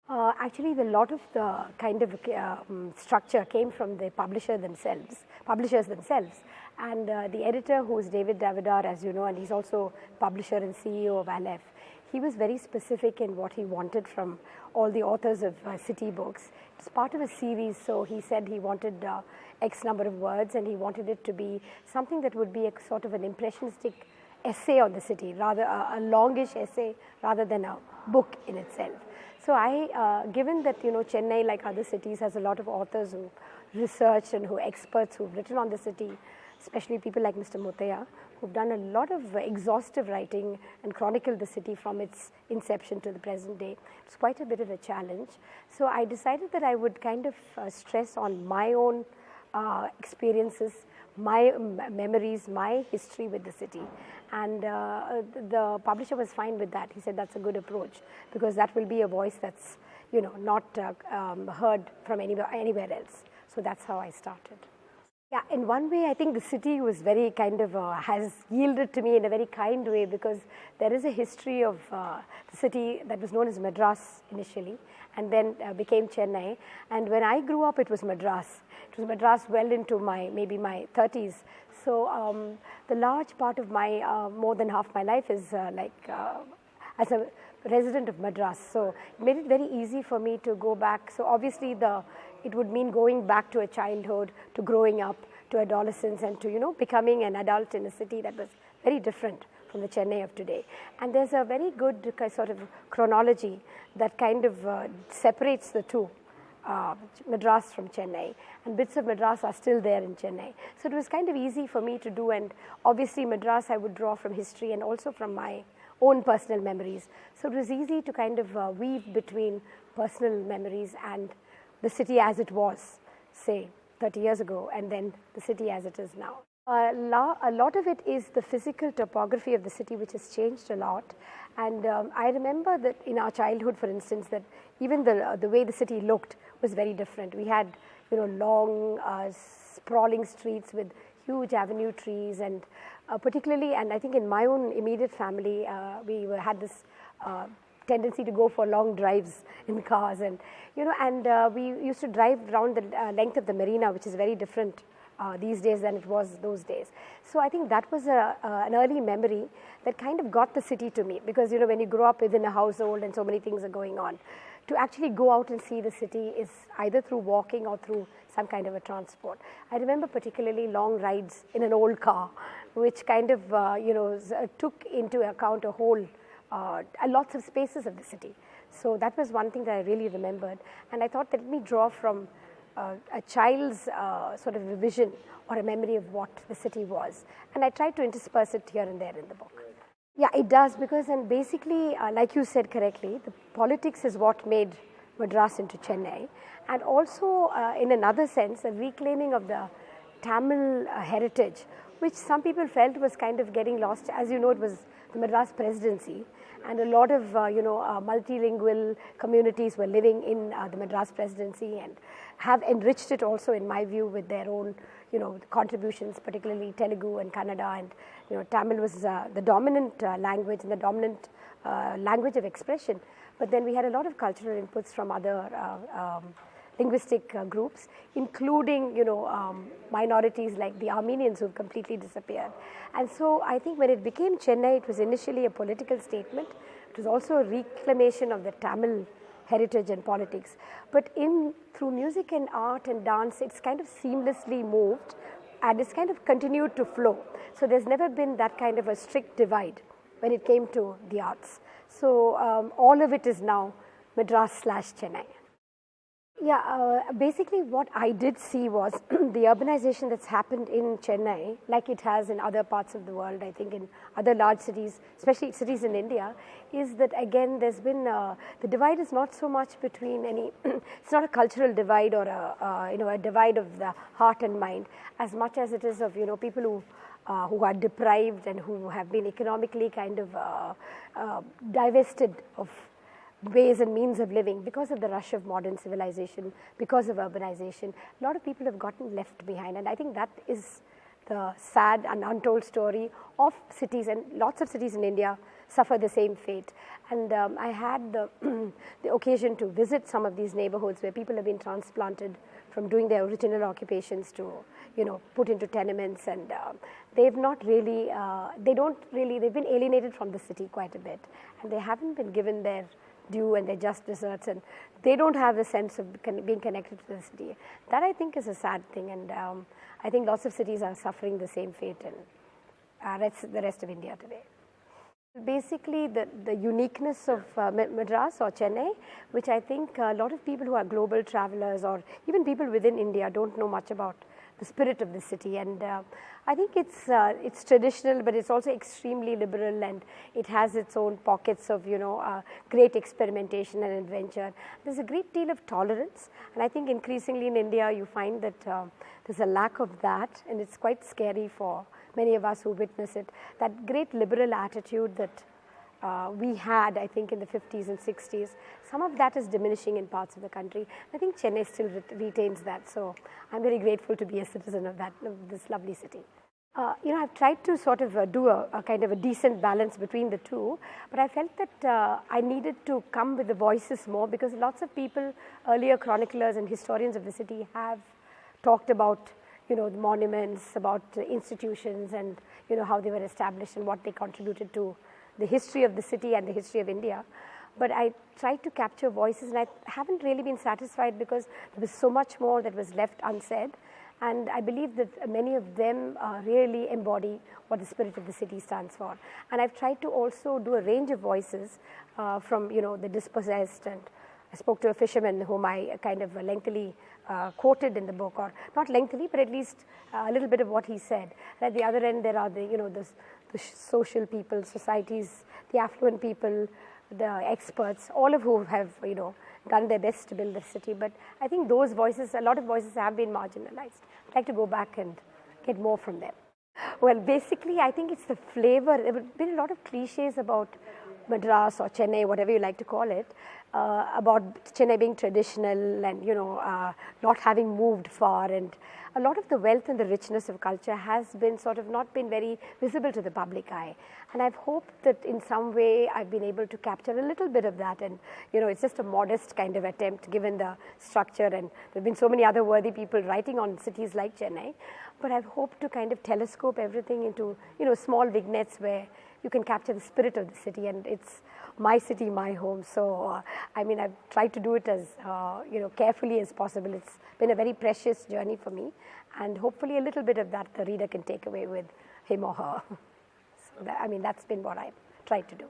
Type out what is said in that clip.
Actually, the lot of the kind of structure came from the publishers themselves, and the editor, who is David Davidar, as you know, and he's also publisher and CEO of Aleph. He was very specific in what he wanted from all the authors of City Books. It's part of a series, so he said he wanted X number of words, and he wanted it to be something that would be a sort of an impressionistic essay on the city, rather a longish essay rather than a book in itself. So given that Chennai, like other cities, has a lot of authors who researched and who experts who've written on the city, especially people like Mr. Mutaya, who've done a lot of exhaustive writing and chronicled the city from its inception to the present day. It's quite a bit of a challenge. So I decided that I would kind of stress on my own experiences, my memories, my history with the city. And the publisher was fine with that. He said that's a good approach, because that will be a voice that's not heard from anywhere else. So that's how I started. Yeah, in one way, I think the city was very kind of has yielded to me in a very kind way, because there is a history of the city that was known as Madras initially, and then became Chennai. And when I grew up, it was Madras. It was Madras well into maybe my 30s. So the large part of my, more than half my life is as a resident of Madras. So it made it very easy for me to go back. So obviously it would mean going back to a childhood, to growing up, to adolescence, and to becoming an adult in a city that was very different from the Chennai of today. And there's a very good sort of chronology that kind of separates the two, Madras from Chennai, and bits of Madras are still there in Chennai. So it was kind of easy for me to do, and obviously Madras I would draw from history and also from my own personal memories. So it was easy to kind of weave between personal memories and the city as it was, say, 30 years ago, and then the city as it is now. A lot of it is the physical topography of the city, which has changed a lot. And I remember that in our childhood, for instance, that even the way the city looked was very different. We had long sprawling streets with huge avenue trees, and particularly, and I think in my own immediate family, we had this tendency to go for long drives in cars, and we used to drive around the length of the marina, which is very different these days than it was those days. So I think that was an early memory that kind of got the city to me, because when you grow up within a household and so many things are going on, to actually go out and see the city is either through walking or through some kind of a transport. I remember particularly long rides in an old car, which kind of took into account lots of spaces of the city. So that was one thing that I really remembered, and I thought that let me draw from a child's sort of a vision or a memory of what the city was, and I tried to intersperse it here and there in the book. Yeah, it does, because, and basically, like you said correctly, the politics is what made Madras into Chennai, and also in another sense, a reclaiming of the Tamil heritage, which some people felt was kind of getting lost. As you know, it was the Madras presidency, and a lot of multilingual communities were living in the Madras presidency, and have enriched it also, in my view, with their own contributions, particularly Telugu and Kannada, and Tamil was the dominant language and the dominant language of expression. But then we had a lot of cultural inputs from other linguistic groups, including minorities like the Armenians, who've completely disappeared. And so I think when it became Chennai, it was initially a political statement. It was also a reclamation of the Tamil heritage and politics. But through music and art and dance, it's kind of seamlessly moved, and it's kind of continued to flow. So there's never been that kind of a strict divide when it came to the arts. So all of it is now Madras/Chennai. Yeah, basically what I did see was the urbanization that's happened in Chennai, like it has in other parts of the world, I think in other large cities, especially cities in India, is that again there's been, the divide is not so much between it's not a cultural divide or a divide of the heart and mind, as much as it is of people who are deprived and who have been economically kind of divested of ways and means of living because of the rush of modern civilization, because of urbanization. A lot of people have gotten left behind, and I think that is the sad and untold story of cities, and lots of cities in India, suffer the same fate. And I had the occasion to visit some of these neighborhoods where people have been transplanted from doing their original occupations to, put into tenements, and they've not really, they've been alienated from the city quite a bit, and they haven't been given their due and their just deserts, and they don't have the sense of being connected to the city. That, I think, is a sad thing, and I think lots of cities are suffering the same fate in the rest of India today. Basically, the uniqueness of Madras or Chennai, which I think a lot of people who are global travelers or even people within India don't know much about the spirit of the city. And I think it's traditional, but it's also extremely liberal, and it has its own pockets of great experimentation and adventure. There's a great deal of tolerance, and I think increasingly in India you find that there's a lack of that, and it's quite scary for many of us who witness it. That great liberal attitude that we had, I think, in the 50s and 60s, some of that is diminishing in parts of the country. I think Chennai still retains that, so I'm very grateful to be a citizen of this lovely city. I've tried to sort of do a kind of a decent balance between the two, but I felt that I needed to come with the voices more, because lots of people, earlier chroniclers and historians of the city, have talked about the monuments, about institutions, and how they were established and what they contributed to the history of the city and the history of India. But I tried to capture voices, and I haven't really been satisfied, because there was so much more that was left unsaid, and I believe that many of them really embody what the spirit of the city stands for. And I've tried to also do a range of voices from the dispossessed, and I spoke to a fisherman whom I kind of lengthily quoted in the book, or not lengthily, but at least a little bit of what he said. And at the other end, there are the social people, societies, the affluent people, the experts, all of whom have done their best to build the city. But I think those voices, a lot of voices, have been marginalized. I'd like to go back and get more from them. Well, basically, I think it's the flavor. There have been a lot of cliches about Madras or Chennai, whatever you like to call it, about Chennai being traditional and not having moved far, and a lot of the wealth and the richness of culture has been sort of not been very visible to the public eye. And I've hoped that in some way I've been able to capture a little bit of that, and it's just a modest kind of attempt given the structure, and there have been so many other worthy people writing on cities like Chennai, but I've hoped to kind of telescope everything into small vignettes where you can capture the spirit of the city, and it's my city, my home. So I've tried to do it as carefully as possible. It's been a very precious journey for me, and hopefully a little bit of that the reader can take away with him or her. So that's been what I've tried to do.